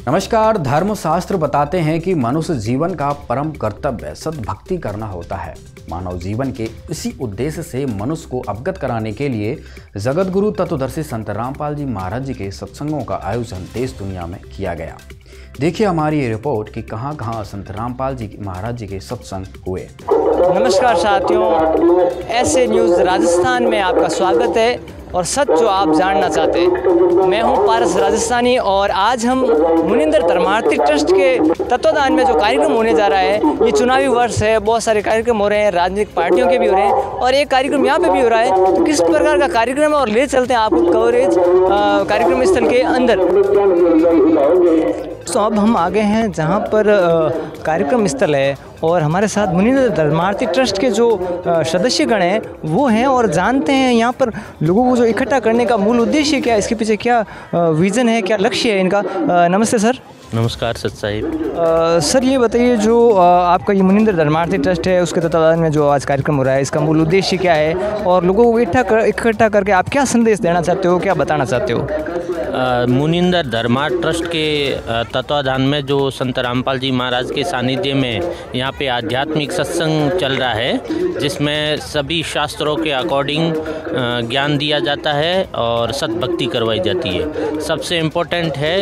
नमस्कार। धर्मशास्त्र बताते हैं कि मनुष्य जीवन का परम कर्तव्य सद्भक्ति करना होता है। मानव जीवन के इसी उद्देश्य से मनुष्य को अवगत कराने के लिए जगत गुरु तत्वदर्शी संत रामपाल जी महाराज जी के सत्संगों का आयोजन देश दुनिया में किया गया। देखिए हमारी ये रिपोर्ट कि कहां कहां संत रामपाल जी महाराज जी के सत्संग हुए। नमस्कार साथियों, ऐसे न्यूज़ राजस्थान में आपका स्वागत है और सच जो आप जानना चाहते हैं। मैं हूं पारस राजस्थानी और आज हम मुनिंदर धर्मार्थी ट्रस्ट के तत्वाधान में जो कार्यक्रम होने जा रहा है, ये चुनावी वर्ष है, बहुत सारे कार्यक्रम हो रहे हैं, राजनीतिक पार्टियों के भी हो रहे हैं और एक कार्यक्रम यहाँ पे भी हो रहा है। तो किस प्रकार का कार्यक्रम है और ले चलते हैं आपको कवरेज कार्यक्रम स्थल के अंदर। तो अब हम आ गए हैं जहाँ पर कार्यक्रम स्थल है और हमारे साथ मुनिंदर धर्मार्थी ट्रस्ट के जो सदस्यगण हैं वो हैं और जानते हैं यहाँ पर लोगों को जो इकट्ठा करने का मूल उद्देश्य क्या है, इसके पीछे क्या विज़न है, क्या लक्ष्य है इनका। नमस्ते सर। नमस्कार सच साहिब। सर ये बताइए, जो आपका ये मुनिंदर धर्मार्थी ट्रस्ट है उसके तत्वाधान में जो आज कार्यक्रम हो रहा है, इसका मूल उद्देश्य क्या है और लोगों को इकट्ठा करके आप क्या संदेश देना चाहते हो, क्या बताना चाहते हो। मुनिंदर धर्मार्थ ट्रस्ट के तत्वाधान में जो संत रामपाल जी महाराज के सानिध्य में यहाँ पे आध्यात्मिक सत्संग चल रहा है, जिसमें सभी शास्त्रों के अकॉर्डिंग ज्ञान दिया जाता है और सद्भक्ति करवाई जाती है। सबसे इम्पोर्टेंट है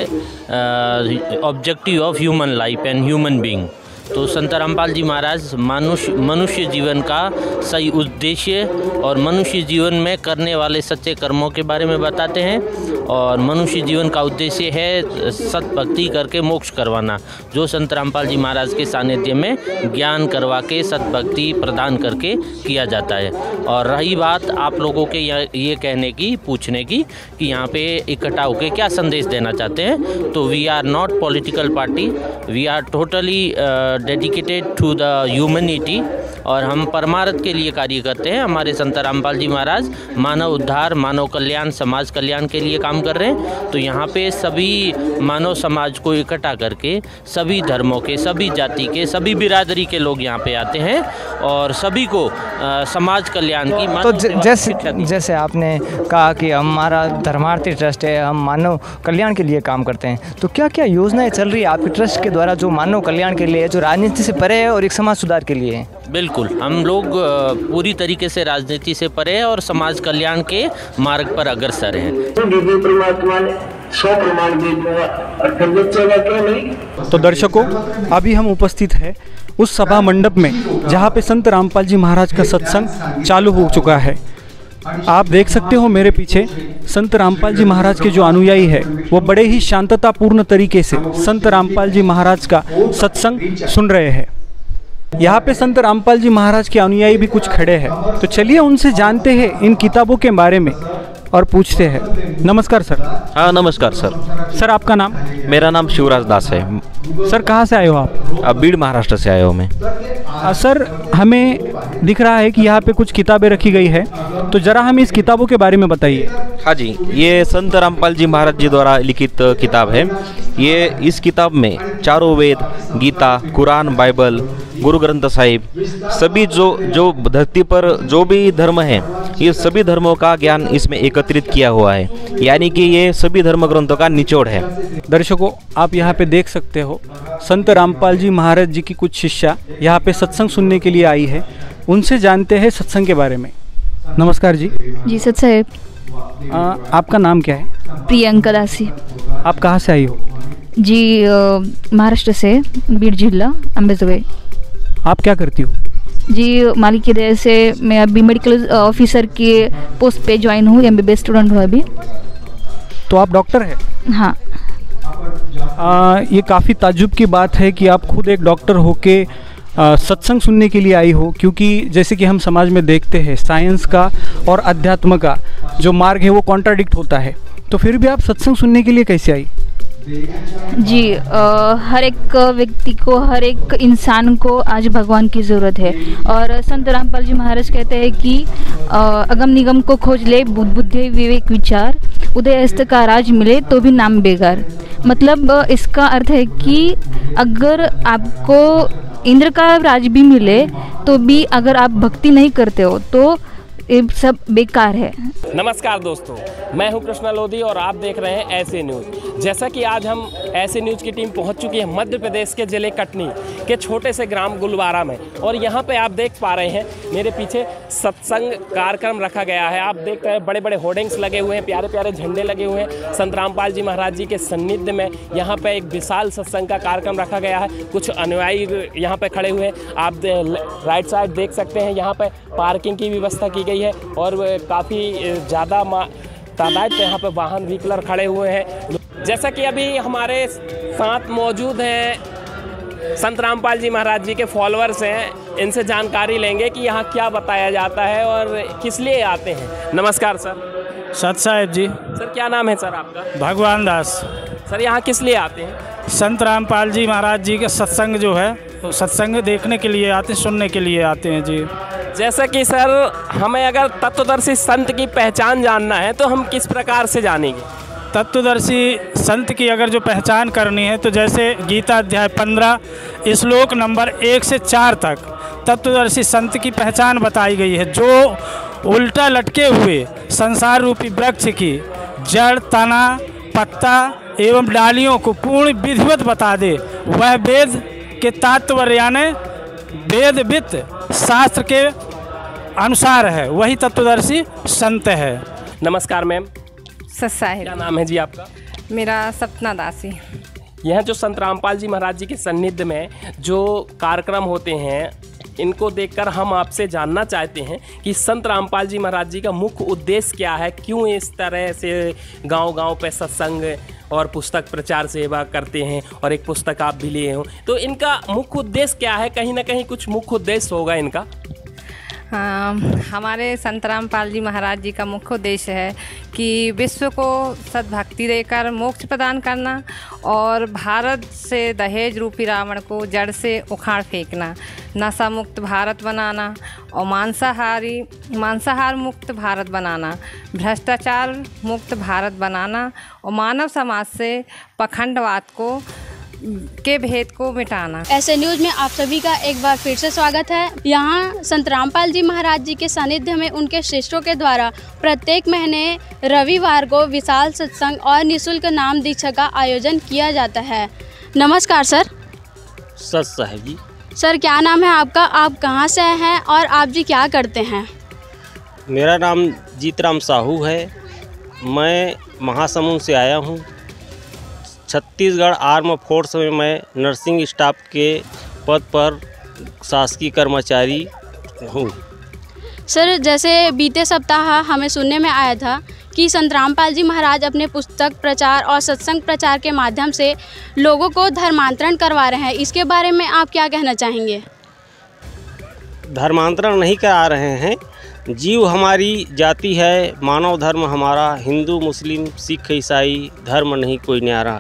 objective of human life and human being. तो संत रामपाल जी महाराज मनुष्य जीवन का सही उद्देश्य और मनुष्य जीवन में करने वाले सच्चे कर्मों के बारे में बताते हैं और मनुष्य जीवन का उद्देश्य है सद्भक्ति करके मोक्ष करवाना, जो संत रामपाल जी महाराज के सानिध्य में ज्ञान करवा के सद्भक्ति प्रदान करके किया जाता है। और रही बात आप लोगों के ये कहने की, पूछने की कि यहाँ पे इकट्ठा होकर क्या संदेश देना चाहते हैं, तो we are not political party, we are totally dedicated to the humanity और हम परमार्थ के लिए कार्य करते हैं। हमारे संत रामपाल जी महाराज मानव उद्धार, मानव कल्याण, समाज कल्याण के लिए काम कर रहे हैं। तो यहाँ पे सभी मानव समाज को इकट्ठा करके सभी धर्मों के, सभी जाति के, सभी बिरादरी के लोग यहाँ पे आते हैं और सभी को समाज कल्याण की तो जैसे आपने कहा कि हमारा धर्मार्थी ट्रस्ट है, हम मानव कल्याण के लिए काम करते हैं, तो क्या क्या योजनाएं चल रही है आपके ट्रस्ट के द्वारा जो मानव कल्याण के लिए, जो राजनीति से परे है और एक समाज सुधार के लिए है। बिल्कुल, हम लोग पूरी तरीके से राजनीति से परे है और समाज कल्याण के मार्ग पर अग्रसर हैं। तो दर्शकों, अभी हम उपस्थित हैं उस सभा मंडप में जहाँ पे संत रामपाल जी महाराज का सत्संग चालू हो चुका है। आप देख सकते हो मेरे पीछे संत रामपाल जी महाराज के जो अनुयायी है वो बड़े ही शांततापूर्ण तरीके से संत रामपाल जी महाराज का सत्संग सुन रहे हैं। यहाँ पे संत रामपाल जी महाराज के अनुयायी भी कुछ खड़े हैं, तो चलिए उनसे जानते हैं इन किताबों के बारे में और पूछते हैं। नमस्कार सर। हाँ नमस्कार सर। सर आपका नाम? मेरा नाम शिवराज दास है। सर कहाँ से आए हो आप? बीड़ महाराष्ट्र से आया हूँ मैं। सर हमें दिख रहा है कि यहाँ पे कुछ किताबें रखी गई है, तो ज़रा हमें इस किताबों के बारे में बताइए। हाँ जी, ये संत रामपाल जी महाराज जी द्वारा लिखित किताब है। ये इस किताब में चारों वेद, गीता, कुरान, बाइबल, गुरु ग्रंथ साहिब, सभी जो धरती पर जो भी धर्म है, ये सभी धर्मों का ज्ञान इसमें एकत्रित किया हुआ है, यानी कि ये सभी धर्म ग्रंथों का निचोड़ है। दर्शकों, आप यहाँ पे देख सकते हो संत रामपाल जी महाराज जी की कुछ शिष्या यहाँ पे सत्संग सुनने के लिए आई है। उनसे जानते हैं सत्संग के बारे में। नमस्कार जी। जी सत साहेब। आपका नाम क्या है? प्रियंका दासी। आप कहाँ से आई हो? जी महाराष्ट्र से, बीड जिला, अंबेजोगाई। आप क्या करती हो? जी मालिक की दया से मैं अभी मेडिकल ऑफिसर के पोस्ट पे ज्वाइन हूँ, MBBS स्टूडेंट हूँ अभी। तो आप डॉक्टर हैं? हाँ। ये काफ़ी ताज्जुब की बात है कि आप खुद एक डॉक्टर होके सत्संग सुनने के लिए आई हो, क्योंकि जैसे कि हम समाज में देखते हैं साइंस का और अध्यात्म का जो मार्ग है वो कॉन्ट्राडिक्ट होता है, तो फिर भी आप सत्संग सुनने के लिए कैसे आई? जी हर एक व्यक्ति को, हर एक इंसान को आज भगवान की ज़रूरत है और संत रामपाल जी महाराज कहते हैं कि अगम निगम को खोज ले, बुद्धि विवेक विचार, उदय अस्त का राज मिले तो भी नाम बेकार। मतलब इसका अर्थ है कि अगर आपको इंद्र का राज भी मिले तो भी अगर आप भक्ति नहीं करते हो तो ये सब बेकार है। नमस्कार दोस्तों, मैं हूं कृष्णा लोधी और आप देख रहे हैं ऐसे न्यूज़। जैसा कि आज हम ऐसे न्यूज़ की टीम पहुंच चुकी है मध्य प्रदेश के ज़िले कटनी के छोटे से ग्राम गुलवारा में, और यहां पे आप देख पा रहे हैं मेरे पीछे सत्संग कार्यक्रम रखा गया है। आप देख रहे हैं बड़े बड़े होर्डिंग्स लगे हुए हैं, प्यारे प्यारे झंडे लगे हुए हैं। संत रामपाल जी महाराज जी के सान्निध्य में यहाँ पे एक विशाल सत्संग का कार्यक्रम रखा गया है। कुछ अनुयायी यहाँ पे खड़े हुए हैं। आप राइट साइड देख सकते हैं, यहाँ पे पार्किंग की व्यवस्था की गई है और काफ़ी ज़्यादा तादाद में यहाँ पे वाहन व्हीकलर खड़े हुए हैं। जैसा कि अभी हमारे साथ मौजूद हैं संत रामपाल जी महाराज जी के फॉलोअर्स हैं, इनसे जानकारी लेंगे कि यहाँ क्या बताया जाता है और किस लिए आते हैं। नमस्कार सर। सत साहेब जी। सर क्या नाम है सर आपका? भगवान दास। सर यहाँ किस लिए आते हैं? संत रामपाल जी महाराज जी के सत्संग जो है तो सत्संग देखने के लिए आते हैं, सुनने के लिए आते हैं जी। जैसा कि सर हमें अगर तत्वदर्शी संत की पहचान जानना है तो हम किस प्रकार से जानेंगे? तत्वदर्शी संत की अगर जो पहचान करनी है तो जैसे गीता अध्याय 15 श्लोक नंबर 1 से 4 तक तत्वदर्शी संत की पहचान बताई गई है। जो उल्टा लटके हुए संसार रूपी वृक्ष की जड़, तना, पत्ता एवं डालियों को पूर्ण विधिवत बता दे, वह वेद के तात्पर्य यानी वेदवित शास्त्र के अनुसार है, वही तत्वदर्शी संत है। नमस्कार मैम। साहिब। क्या नाम है जी आपका? मेरा सपना दासी। यह जो संत रामपाल जी महाराज जी के सान्निध्य में जो कार्यक्रम होते हैं, इनको देखकर हम आपसे जानना चाहते हैं कि संत रामपाल जी महाराज जी का मुख्य उद्देश्य क्या है, क्यों इस तरह से गांव-गांव पे सत्संग और पुस्तक प्रचार सेवा करते हैं, और एक पुस्तक आप भी लिए हो, तो इनका मुख्य उद्देश्य क्या है? कहीं ना कहीं कुछ मुख्य उद्देश्य होगा इनका। हमारे संत रामपाल जी महाराज जी का मुख्य उद्देश्य है कि विश्व को सद्भक्ति देकर मोक्ष प्रदान करना और भारत से दहेज रूपी रावण को जड़ से उखाड़ फेंकना, नशा मुक्त भारत बनाना और मांसाहार मुक्त भारत बनाना, भ्रष्टाचार मुक्त भारत बनाना और मानव समाज से पखंडवाद के भेद को मिटाना। ऐसे न्यूज़ में आप सभी का एक बार फिर से स्वागत है। यहाँ संत रामपाल जी महाराज जी के सानिध्य में उनके शिष्यों के द्वारा प्रत्येक महीने रविवार को विशाल सत्संग और निःशुल्क नाम दीक्षा का आयोजन किया जाता है। नमस्कार सर। सत साहेब जी। सर क्या नाम है आपका, आप कहाँ से आए हैं और आप जी क्या करते हैं? मेरा नाम जीतराम साहू है, मैं महासमुंद से आया हूँ। छत्तीसगढ़ आर्म फोर्स में मैं नर्सिंग स्टाफ के पद पर शासकीय कर्मचारी हूँ। सर जैसे बीते सप्ताह हमें सुनने में आया था कि संत रामपाल जी महाराज अपने पुस्तक प्रचार और सत्संग प्रचार के माध्यम से लोगों को धर्मांतरण करवा रहे हैं, इसके बारे में आप क्या कहना चाहेंगे? धर्मांतरण नहीं करा रहे हैं, जीव हमारी जाति है, मानव धर्म हमारा, हिंदू मुस्लिम सिख ईसाई धर्म नहीं कोई न्यारा।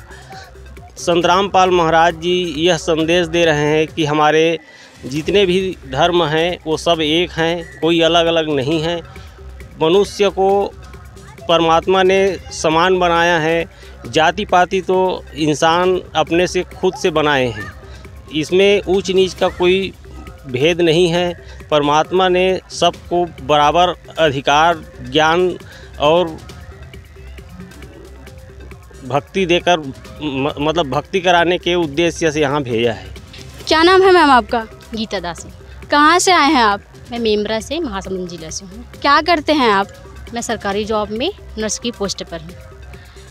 संत रामपाल महाराज जी यह संदेश दे रहे हैं कि हमारे जितने भी धर्म हैं वो सब एक हैं, कोई अलग अलग नहीं है। मनुष्य को परमात्मा ने समान बनाया है, जाति पाति तो इंसान अपने से खुद से बनाए हैं, इसमें ऊंच नीच का कोई भेद नहीं है। परमात्मा ने सबको बराबर अधिकार, ज्ञान और भक्ति देकर मतलब भक्ति कराने के उद्देश्य से यहाँ भेजा है। क्या नाम है मैम आपका? गीता दासी। कहाँ से आए हैं आप? मैं मेमरा से, महासमुंद जिला से हूँ। क्या करते हैं आप? मैं सरकारी जॉब में नर्स की पोस्ट पर हूँ।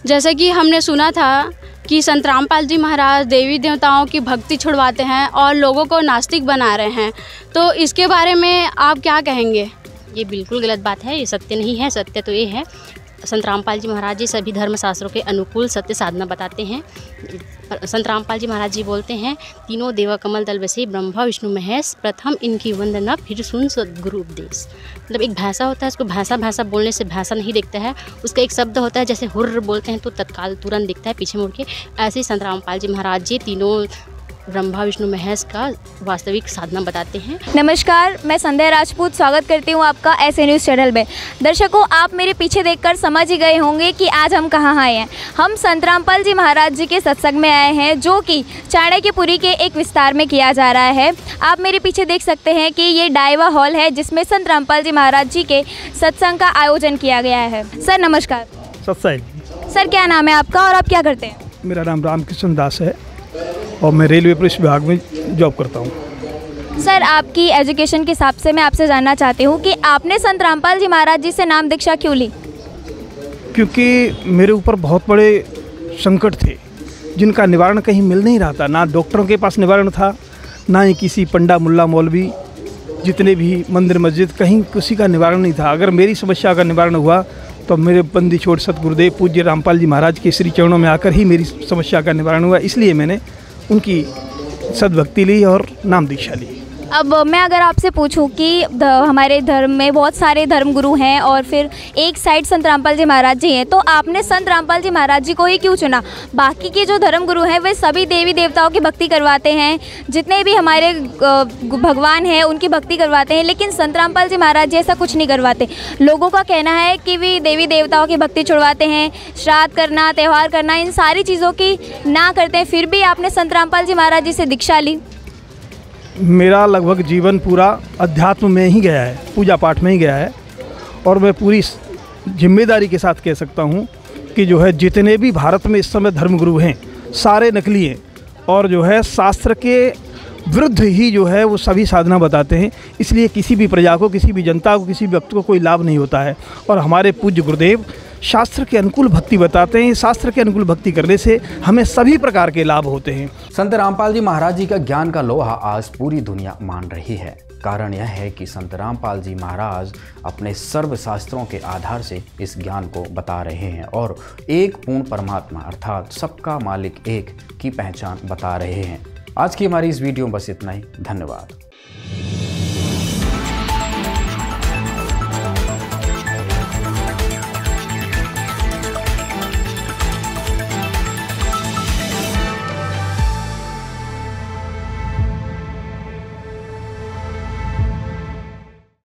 जैसे कि हमने सुना था कि संत रामपाल जी महाराज देवी देवताओं की भक्ति छुड़वाते हैं और लोगों को नास्तिक बना रहे हैं, तो इसके बारे में आप क्या कहेंगे? ये बिल्कुल गलत बात है, ये सत्य नहीं है। सत्य तो ये है, संत रामपाल जी महाराज जी सभी धर्मशास्त्रों के अनुकूल सत्य साधना बताते हैं। संत रामपाल जी महाराज जी बोलते हैं, तीनों देवा कमल दल बसे ब्रह्मा विष्णु महेश, प्रथम इनकी वंदना फिर सुन सद्गुरु उपदेश। मतलब एक भाषा होता है, उसको भाषा बोलने से भाषा नहीं दिखता है, उसका एक शब्द होता है, जैसे हुर्र बोलते हैं तो तत्काल तुरंत दिखता है पीछे मुड़ के। ऐसे ही संत रामपाल जी महाराज जी तीनों ब्रह्मा विष्णु महेश का वास्तविक साधना बताते हैं। नमस्कार, मैं संध्या राजपूत स्वागत करती हूँ आपका ऐसे न्यूज़ चैनल में। दर्शकों, आप मेरे पीछे देखकर समझ ही गए होंगे कि आज हम कहाँ आए हैं। हम संत रामपाल जी महाराज जी के सत्संग में आए हैं, जो कि चाणक्यपुरी के एक विस्तार में किया जा रहा है। आप मेरे पीछे देख सकते हैं कि ये डायवा हॉल है, जिसमें संत रामपाल जी महाराज जी के सत्संग का आयोजन किया गया है। सर नमस्कार। सर क्या नाम है आपका और आप क्या करते हैं? मेरा नाम रामकृष्ण दास है और मैं रेलवे पुलिस विभाग में जॉब करता हूँ। सर, आपकी एजुकेशन के हिसाब से मैं आपसे जानना चाहती हूँ कि आपने संत रामपाल जी महाराज जी से नाम दीक्षा क्यों ली? क्योंकि मेरे ऊपर बहुत बड़े संकट थे जिनका निवारण कहीं मिल नहीं रहा था। ना डॉक्टरों के पास निवारण था, ना ही किसी पंडा मुल्ला मौलवी, जितने भी मंदिर मस्जिद, कहीं किसी का निवारण नहीं था। अगर मेरी समस्या का निवारण हुआ तो मेरे बंदी छोड़ सतगुरुदेव पूज्य रामपाल जी महाराज के श्री चरणों में आकर ही मेरी समस्या का निवारण हुआ। इसलिए मैंने उनकी सद्भक्ति ली और नाम दीक्षा ली। अब मैं अगर आपसे पूछूं कि हमारे धर्म में बहुत सारे धर्म गुरु हैं और फिर एक साइड संत रामपाल जी महाराज जी हैं, तो आपने संत रामपाल जी महाराज जी को ही क्यों चुना? बाकी के जो धर्म गुरु हैं वे सभी देवी देवताओं की भक्ति करवाते हैं, जितने भी हमारे भगवान हैं उनकी भक्ति करवाते हैं, लेकिन संत रामपाल जी महाराज जी ऐसा कुछ नहीं करवाते। लोगों का कहना है कि वे देवी देवताओं की भक्ति छुड़वाते हैं, श्राद्ध करना, त्यौहार करना, इन सारी चीज़ों की ना करते हैं। फिर भी आपने संत रामपाल जी महाराज जी से दीक्षा ली। मेरा लगभग जीवन पूरा अध्यात्म में ही गया है, पूजा पाठ में ही गया है, और मैं पूरी जिम्मेदारी के साथ कह सकता हूँ कि जो है जितने भी भारत में इस समय धर्मगुरु हैं सारे नकली हैं और जो है शास्त्र के विरुद्ध ही जो है वो सभी साधना बताते हैं। इसलिए किसी भी प्रजा को, किसी भी जनता को, किसी भी व्यक्ति को कोई लाभ नहीं होता है। और हमारे पूज्य गुरुदेव शास्त्र के अनुकूल भक्ति बताते हैं। शास्त्र के अनुकूल भक्ति करने से हमें सभी प्रकार के लाभ होते हैं। संत रामपाल जी महाराज जी का ज्ञान का लोहा आज पूरी दुनिया मान रही है। कारण यह है कि संत रामपाल जी महाराज अपने सर्व शास्त्रों के आधार से इस ज्ञान को बता रहे हैं और एक पूर्ण परमात्मा अर्थात सबका मालिक एक की पहचान बता रहे हैं। आज की हमारी इस वीडियो में बस इतना ही। धन्यवाद।